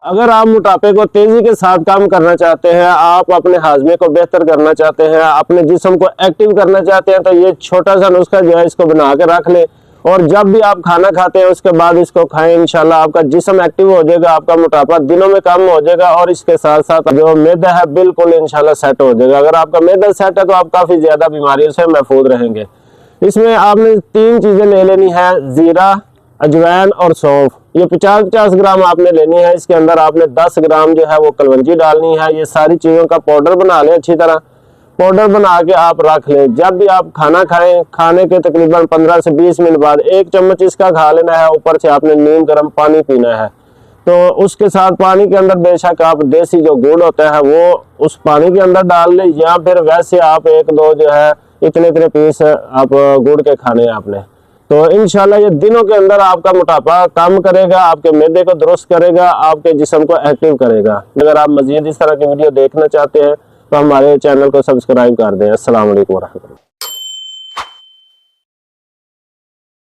अगर आप मोटापे को तेजी के साथ कम करना चाहते हैं, आप अपने हाजमे को बेहतर करना चाहते हैं, अपने जिस्म को एक्टिव करना चाहते हैं, तो ये छोटा सा नुस्खा जो है इसको बना के रख ले और जब भी आप खाना खाते हैं उसके बाद इसको खाएं। इंशाल्लाह आपका जिस्म एक्टिव हो जाएगा, आपका मोटापा दिनों में कम हो जाएगा और इसके साथ साथ जो मैदा है बिल्कुल इंशाल्लाह सेट हो जाएगा। अगर आपका मैदा सेट है तो आप काफी ज्यादा बीमारियों से महफूज रहेंगे। इसमें आपने 3 चीजें ले लेनी है, जीरा, अजवाइन और सौंफ। ये 50-50 ग्राम आपने लेनी है। इसके अंदर आपने 10 ग्राम जो है वो कलवंजी डालनी है। ये सारी चीजों का पाउडर बना लें, अच्छी तरह पाउडर बना के आप रख लें। जब भी आप खाना खाएं, खाने के तकरीबन 15 से 20 मिनट बाद 1 चम्मच इसका खा लेना है। ऊपर से आपने नीम गर्म पानी पीना है। तो उसके साथ पानी के अंदर बेशक आप देसी जो गुड़ होता है वो उस पानी के अंदर डाल लें, या फिर वैसे आप 1-2 जो है इतने पीस आप गुड़ के खाने हैं आपने। तो इंशाल्लाह ये दिनों के अंदर आपका मोटापा कम करेगा, आपके मैदे को दुरुस्त करेगा, आपके जिस्म को एक्टिव करेगा। अगर आप मजीद इस तरह की वीडियो देखना चाहते हैं तो हमारे चैनल को सब्सक्राइब कर दें। अस्सलाम वालेकुम वरहमतुल्लाह।